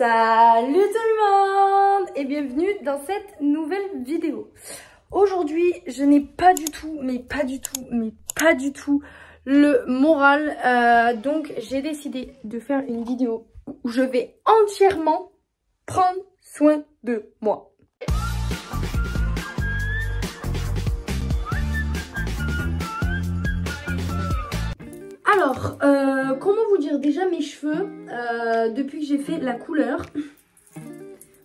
Salut tout le monde et bienvenue dans cette nouvelle vidéo. Aujourd'hui, je n'ai pas du tout le moral. Donc, j'ai décidé de faire une vidéo où je vais entièrement prendre soin de moi. Alors, comment vous dire, déjà mes cheveux, depuis que j'ai fait la couleur,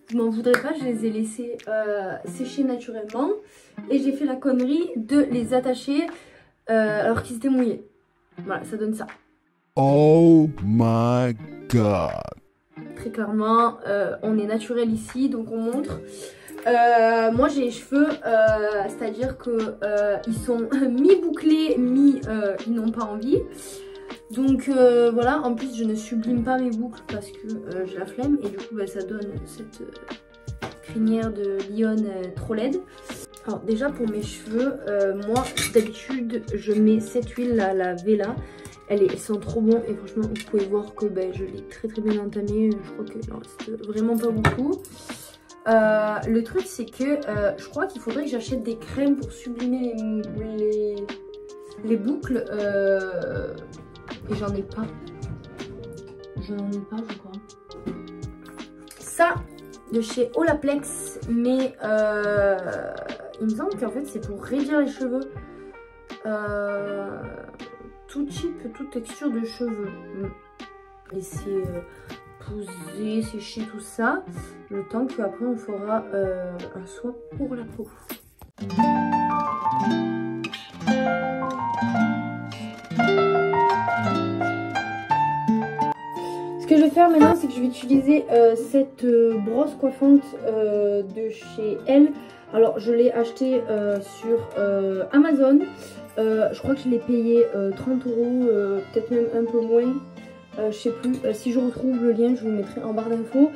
je m'en voudrais pas, je les ai laissés sécher naturellement. Et j'ai fait la connerie de les attacher alors qu'ils étaient mouillés. Voilà, ça donne ça. Oh my god. Très clairement, on est naturel ici, donc on montre. Moi j'ai les cheveux, c'est-à-dire que ils sont mi-bouclés, ils n'ont pas envie. Donc voilà, en plus je ne sublime pas mes boucles parce que j'ai la flemme. Et du coup bah, ça donne cette crinière de lionne trop laide. Alors déjà pour mes cheveux, moi d'habitude je mets cette huile là, la Vela. Elles sont trop bonnes et franchement vous pouvez voir que ben, je l'ai très bien entamée. Je crois qu'il en reste vraiment pas beaucoup. Le truc c'est que je crois qu'il faudrait que j'achète des crèmes pour sublimer les boucles et j'en ai pas. Je crois. Ça de chez Olaplex, mais il me semble qu'en fait c'est pour raidir les cheveux. Tout type, toute texture de cheveux. Laisser poser, sécher tout ça, le temps qu'après on fera un soin pour la peau. Ce que je vais faire maintenant, c'est que je vais utiliser cette brosse coiffante de chez Elle. Alors je l'ai acheté sur Amazon. Je crois que je l'ai payé 30 €, peut-être même un peu moins. Je sais plus, si je retrouve le lien je vous le mettrai en barre d'infos.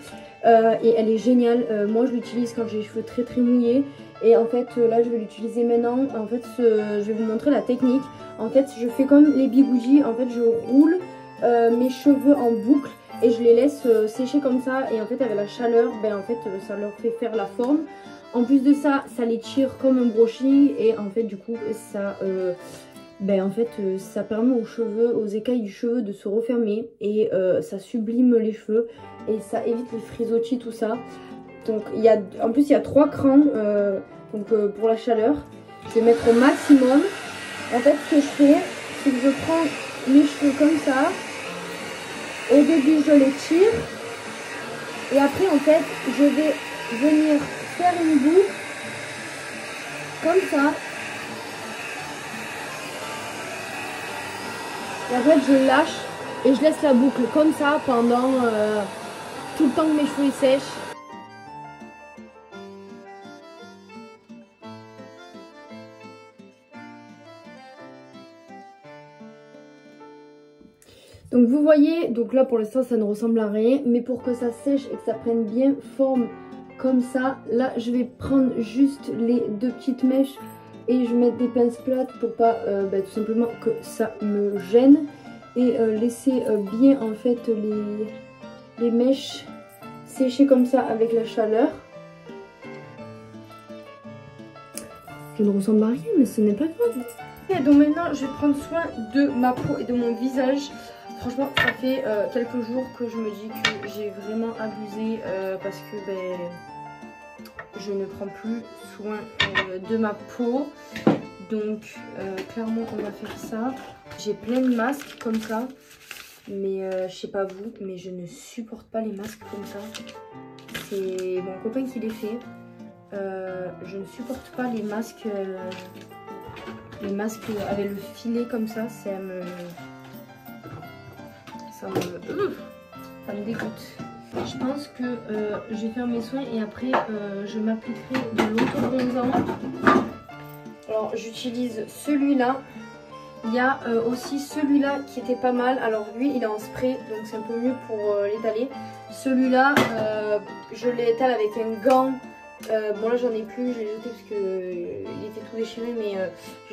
Et elle est géniale. Moi je l'utilise quand j'ai les cheveux très mouillés. Et en fait là je vais l'utiliser maintenant. En fait je vais vous montrer la technique. En fait je fais comme les bigoudis. En fait je roule mes cheveux en boucle et je les laisse sécher comme ça. Et en fait avec la chaleur, ben en fait ça leur fait faire la forme. En plus de ça, ça les tire comme un brushing. Et en fait du coup ça ça permet aux cheveux, aux écailles du cheveu de se refermer. Et ça sublime les cheveux. Et ça évite les frisottis, tout ça. Donc en plus il y a 3 crans pour la chaleur. Je vais mettre au maximum. En fait ce que je fais, c'est que je prends mes cheveux comme ça. Au début je les tire. Et après en fait je vais venir faire une boucle. Comme ça. Et en fait je lâche et je laisse la boucle comme ça pendant tout le temps que mes cheveux sèchent. Donc vous voyez, donc là pour l'instant ça ne ressemble à rien, mais pour que ça sèche et que ça prenne bien forme comme ça, là je vais prendre juste les 2 petites mèches et je vais mettre des pinces plates pour pas tout simplement que ça me gêne. Et laisser bien en fait les mèches sécher comme ça avec la chaleur. Je ne ressemble à rien mais ce n'est pas grave. Et donc maintenant je vais prendre soin de ma peau et de mon visage. Franchement ça fait quelques jours que je me dis que j'ai vraiment abusé parce que je ne prends plus soin de ma peau. Donc clairement on va faire ça. J'ai plein de masques comme ça. Mais je sais pas vous, mais je ne supporte pas les masques comme ça. C'est mon copain qui les fait. Je ne supporte pas les masques avec le filet comme ça. Ça me dégoûte. Je pense que je vais faire mes soins et après je m'appliquerai de l'auto-bronzant. Alors j'utilise celui-là. Il y a aussi celui-là qui était pas mal. Alors lui il est en spray donc c'est un peu mieux pour l'étaler. Celui-là je l'étale avec un gant. Bon là j'en ai plus, je l'ai jeté parce que il était tout déchiré, mais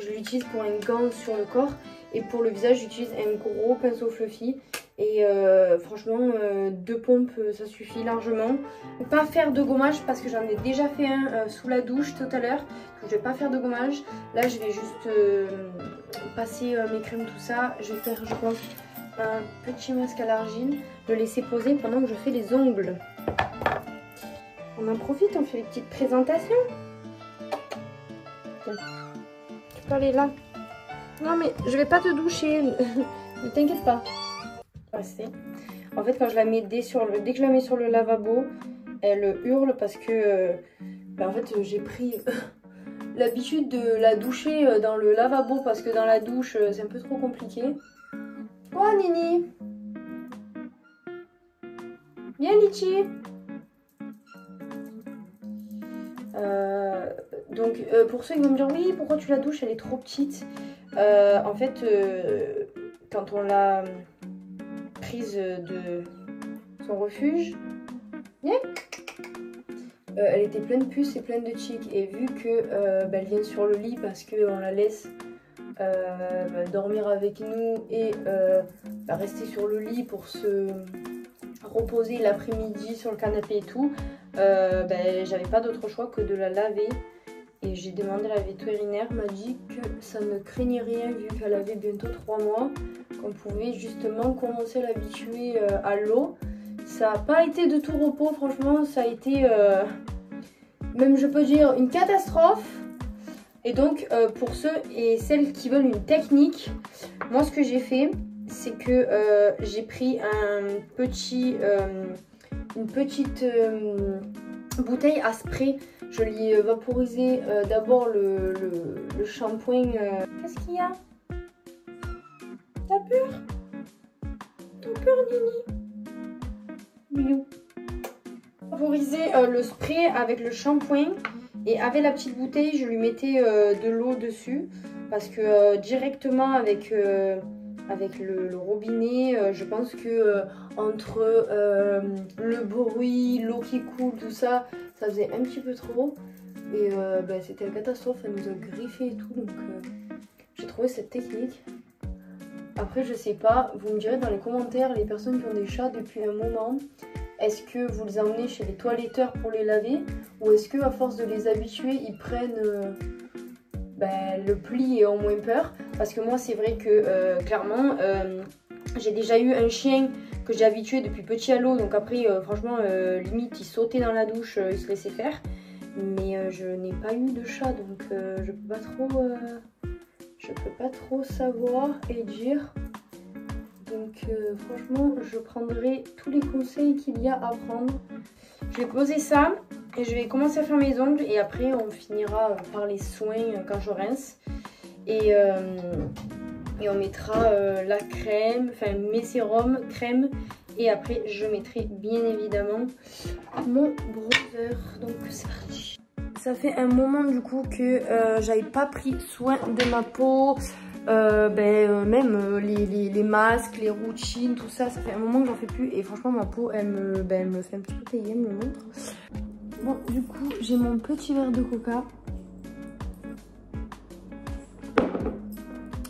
je l'utilise pour un gant sur le corps. Et pour le visage j'utilise un gros pinceau fluffy. Et franchement, 2 pompes, ça suffit largement. Pas faire de gommage parce que j'en ai déjà fait un sous la douche tout à l'heure. Je vais pas faire de gommage. Là, je vais juste passer mes crèmes, tout ça. Je vais faire, je pense, un petit masque à l'argile. Le laisser poser pendant que je fais les ongles. On en profite, on fait les petites présentations. Tiens. Tu peux aller là. Non mais je vais pas te doucher. Ne t'inquiète pas. En fait, quand je la mets dès que je la mets sur le lavabo, elle hurle parce que en fait j'ai pris l'habitude de la doucher dans le lavabo parce que dans la douche c'est un peu trop compliqué. Quoi, Nini? Viens, Litchi. Donc pour ceux qui vont me dire oui, pourquoi tu la douches, elle est trop petite. En fait, quand on l'a prise de son refuge, elle était pleine de puces et pleine de chics. Et vu que elle vient sur le lit parce qu'on la laisse dormir avec nous et rester sur le lit pour se reposer l'après-midi sur le canapé et tout, j'avais pas d'autre choix que de la laver. Et j'ai demandé à la vétérinaire, m'a dit que ça ne craignait rien vu qu'elle avait bientôt 3 mois, qu'on pouvait justement commencer à l'habituer à l'eau. Ça n'a pas été de tout repos, franchement, ça a été, même je peux dire, une catastrophe. Et donc, pour ceux et celles qui veulent une technique, moi ce que j'ai fait, c'est que j'ai pris une petite bouteille à spray. Je l'ai vaporisé d'abord le shampoing. Qu'est-ce qu'il y a? T'as peur? T'as peur, Nini? Bilou. Vaporisé le spray avec le shampoing et avec la petite bouteille, je lui mettais de l'eau dessus parce que directement avec le robinet, je pense que entre le bruit, l'eau qui coule, tout ça, ça faisait un petit peu trop. Et c'était une catastrophe, elle nous a griffé et tout. Donc j'ai trouvé cette technique. Après, je sais pas, vous me direz dans les commentaires, les personnes qui ont des chats depuis un moment, est-ce que vous les emmenez chez les toiletteurs pour les laver? Ou est-ce que à force de les habituer, ils prennent le pli et ont moins peur? Parce que moi, c'est vrai que clairement, j'ai déjà eu un chien que j'ai habitué depuis petit à l'eau. Donc après, franchement, limite, il sautait dans la douche, il se laissait faire. Mais je n'ai pas eu de chat, donc je peux pas trop savoir et dire. Donc franchement, je prendrai tous les conseils qu'il y a à prendre. Je vais poser ça et je vais commencer à faire mes ongles. Et après, on finira par les soins quand je rince. Et on mettra la crème, enfin mes sérums, crème. Et après, je mettrai bien évidemment mon bronzer. Donc c'est parti. Ça fait un moment du coup que j'avais pas pris soin de ma peau. Même les masques, les routines, tout ça, ça fait un moment que j'en fais plus. Et franchement, ma peau, elle me fait un petit peu payer, elle me le montre. Bon, du coup, j'ai mon petit verre de coca.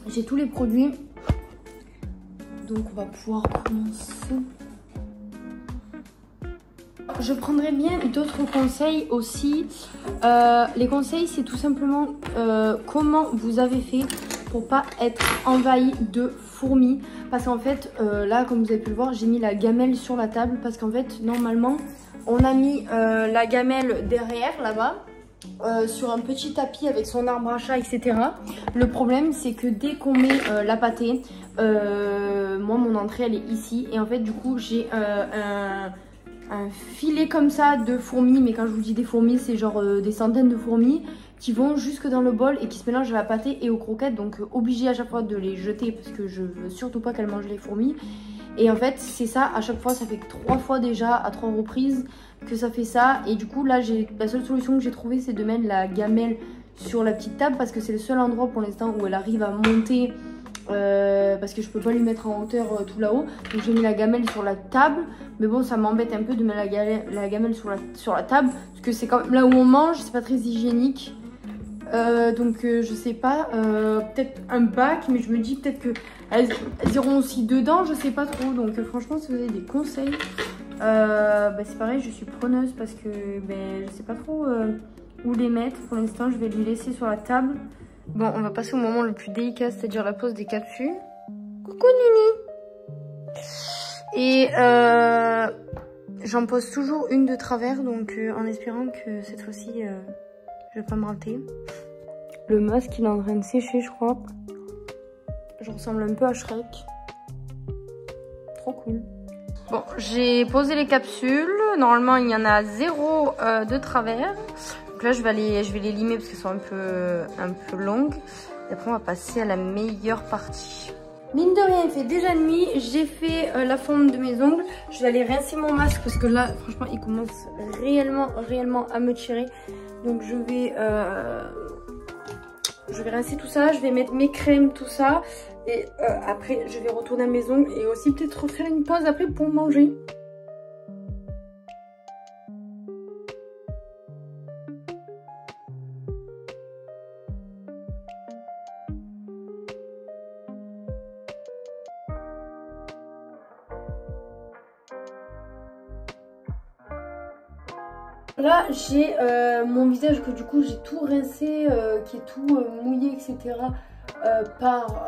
J'ai tous les produits. Donc on va pouvoir commencer. Je prendrais bien d'autres conseils aussi. Les conseils, c'est tout simplement comment vous avez fait pour pas être envahi de fourmis. Parce qu'en fait, là, comme vous avez pu le voir, j'ai mis la gamelle sur la table. Parce qu'en fait, normalement, on a mis la gamelle derrière, là-bas. Sur un petit tapis avec son arbre à chat, etc. Le problème, c'est que dès qu'on met la pâtée, moi mon entrée elle est ici et en fait du coup j'ai un filet comme ça de fourmis, mais quand je vous dis des fourmis, c'est genre des centaines de fourmis qui vont jusque dans le bol et qui se mélangent à la pâtée et aux croquettes, donc obligé à chaque fois de les jeter parce que je veux surtout pas qu'elles mangent les fourmis. Et en fait c'est ça, à chaque fois ça fait 3 fois déjà à 3 reprises que ça fait ça. Et du coup là la seule solution que j'ai trouvée, c'est de mettre la gamelle sur la petite table parce que c'est le seul endroit pour l'instant où elle arrive à monter, parce que je peux pas lui mettre en hauteur tout là-haut. Donc j'ai mis la gamelle sur la table, mais bon ça m'embête un peu de mettre la gamelle sur la table parce que c'est quand même là où on mange, c'est pas très hygiénique. Donc je sais pas, peut-être un bac, mais je me dis peut-être qu'elles iront aussi dedans, je sais pas trop. Donc franchement, si vous avez des conseils, c'est pareil, je suis preneuse parce que je sais pas trop où les mettre. Pour l'instant, je vais les laisser sur la table. Bon, on va passer au moment le plus délicat, c'est-à-dire la pose des capsules. Coucou Nini. Et j'en pose toujours une de travers, donc en espérant que cette fois-ci, je vais pas me rater. Le masque, il est en train de sécher, je crois. Je ressemble un peu à Shrek. Trop cool. Bon, j'ai posé les capsules. Normalement, il y en a 0 de travers. Donc là, je vais les limer parce qu'elles sont un peu longues. Et après, on va passer à la meilleure partie. Mine de rien, il fait déjà nuit. J'ai fait la forme de mes ongles. Je vais aller rincer mon masque parce que là, franchement, il commence réellement à me tirer. Donc, je vais rincer tout ça. Je vais mettre mes crèmes, tout ça. Et après, je vais retourner à mes ongles et aussi peut-être refaire une pause après pour manger. Là, j'ai mon visage que du coup j'ai tout rincé, qui est tout mouillé, etc. Par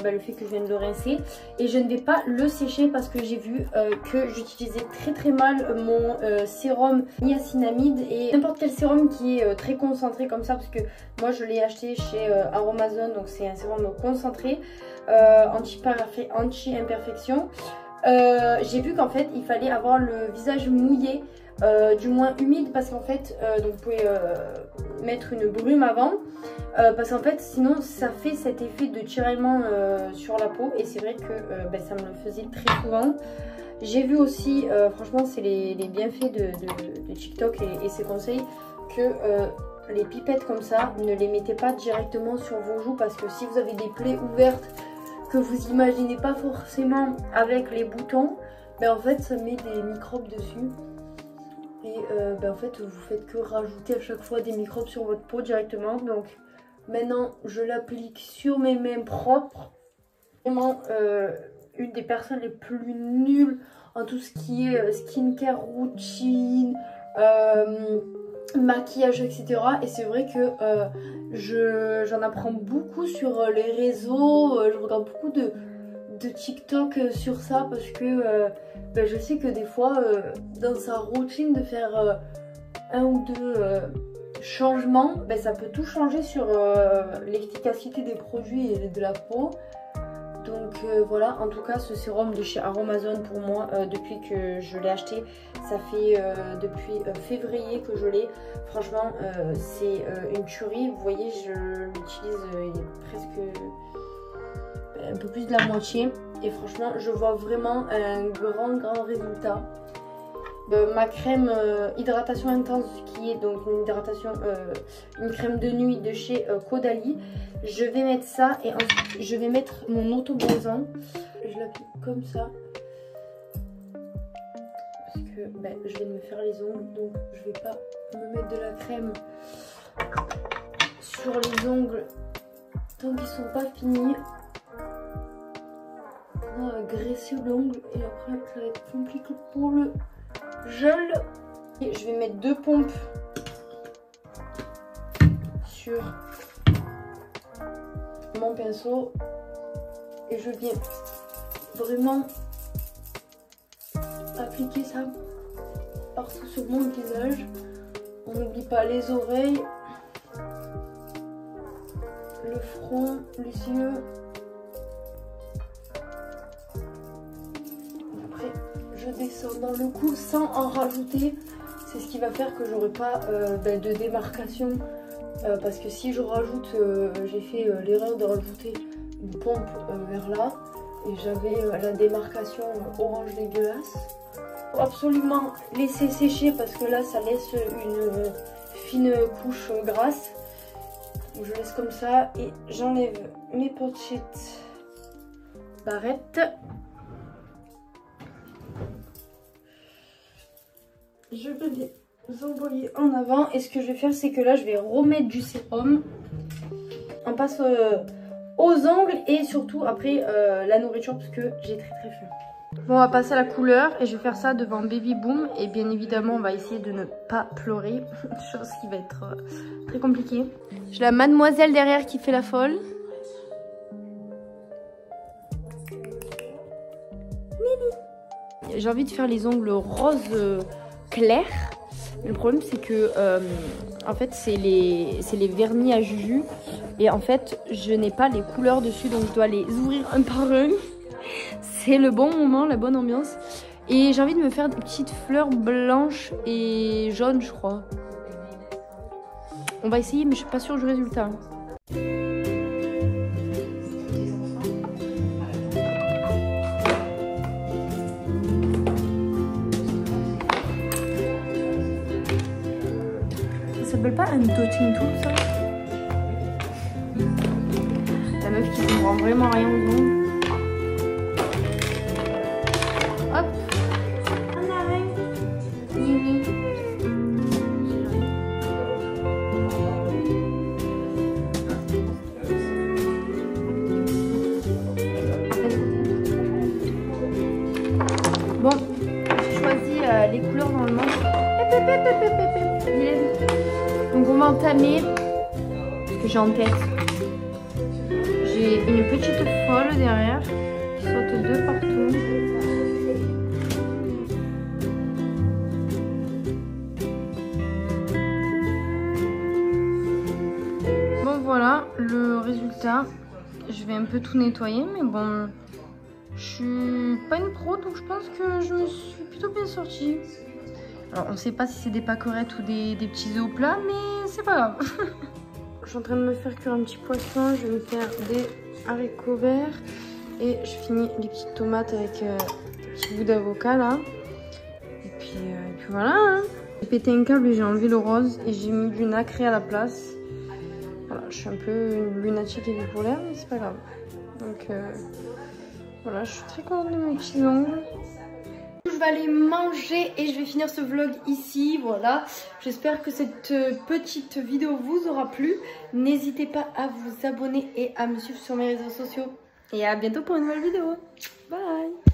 le fait que je viens de le rincer. Et je ne vais pas le sécher parce que j'ai vu que j'utilisais très mal mon sérum niacinamide. Et n'importe quel sérum qui est très concentré comme ça, parce que moi je l'ai acheté chez Aromazone, donc c'est un sérum concentré, anti-imperfection. J'ai vu qu'en fait il fallait avoir le visage mouillé, du moins humide, parce qu'en fait donc vous pouvez mettre une brume avant, parce qu'en fait sinon ça fait cet effet de tiraillement sur la peau, et c'est vrai que ça me le faisait très souvent. J'ai vu aussi, franchement c'est les bienfaits de TikTok et ses conseils, que les pipettes comme ça, ne les mettez pas directement sur vos joues, parce que si vous avez des plaies ouvertes que vous imaginez pas forcément avec les boutons, en fait ça met des microbes dessus. Et en fait vous faites que rajouter à chaque fois des microbes sur votre peau directement. Donc maintenant je l'applique sur mes mains propres. Vraiment une des personnes les plus nulles en tout ce qui est skincare, routine, maquillage, etc. Et c'est vrai que j'en apprends beaucoup sur les réseaux. Je regarde beaucoup de TikTok sur ça, parce que je sais que des fois dans sa routine de faire un ou deux changements, ça peut tout changer sur l'efficacité des produits et de la peau. Donc voilà, en tout cas ce sérum de chez Aromazone, pour moi, depuis que je l'ai acheté, ça fait depuis février que je l'ai. Franchement c'est une tuerie. Vous voyez, je l'utilise, il est presque un peu plus de la moitié, et franchement je vois vraiment un grand résultat. Ma crème hydratation intense, qui est donc une crème de nuit de chez Caudalie, je vais mettre ça, et ensuite je vais mettre mon auto-bronzant. Je l'applique comme ça parce que je viens de me faire les ongles, donc je vais pas me mettre de la crème sur les ongles tant qu'ils sont pas finis. On va graisser l'ongle, et après ça va être compliqué pour le gel. Et je vais mettre 2 pompes sur mon pinceau, et je viens vraiment appliquer ça partout sur mon visage. On n'oublie pas les oreilles, le front, les yeux. Je descends dans le cou sans en rajouter. C'est ce qui va faire que j'aurai pas de démarcation, parce que si je rajoute, j'ai fait l'erreur de rajouter une pompe vers là, et j'avais la démarcation orange dégueulasse. Faut absolument laisser sécher, parce que là ça laisse une fine couche grasse. Donc je laisse comme ça, et j'enlève mes petites barrettes. Je vais les Vous envoyez en avant. Et ce que je vais faire, c'est que là, je vais remettre du sérum. On passe aux ongles et surtout après la nourriture parce que j'ai très faim. Bon, on va passer à la couleur et je vais faire ça devant Baby Boom. Et bien évidemment, on va essayer de ne pas pleurer. Chose qui va être très compliquée. J'ai la mademoiselle derrière qui fait la folle. J'ai envie de faire les ongles rose clair. Le problème c'est que en fait c'est les vernis à Juju. Et en fait je n'ai pas les couleurs dessus, donc je dois les ouvrir un par un. C'est le bon moment, la bonne ambiance. Et j'ai envie de me faire des petites fleurs blanches et jaunes, je crois. On va essayer, mais je suis pas sûre du résultat. Ça s'appelle pas un dotting tool, ça? La meuf qui comprend vraiment rien aux ongles. Hop. On arrive. Yumi. Bon, j'ai choisi les couleurs dans le manche. Donc on va entamer ce que j'ai en tête. J'ai une petite folle derrière qui saute de partout. Bon voilà le résultat. Je vais un peu tout nettoyer, mais bon, je suis pas une pro, donc je pense que je me suis plutôt bien sortie. Alors on sait pas si c'est des pâquerettes ou des petits œufs plats, mais c'est pas grave. Je suis en train de me faire cuire un petit poisson. Je vais me faire des haricots verts. Et je finis les petites tomates avec un petit bout d'avocat là. Et puis voilà. Hein. J'ai pété un câble et j'ai enlevé le rose. Et j'ai mis du nacré à la place. Voilà, je suis un peu une lunatique et bipolaire, mais c'est pas grave. Donc voilà, je suis très contente de mes petits ongles. Je vais aller manger et je vais finir ce vlog ici, voilà. J'espère que cette petite vidéo vous aura plu. N'hésitez pas à vous abonner et à me suivre sur mes réseaux sociaux. Et à bientôt pour une nouvelle vidéo. Bye!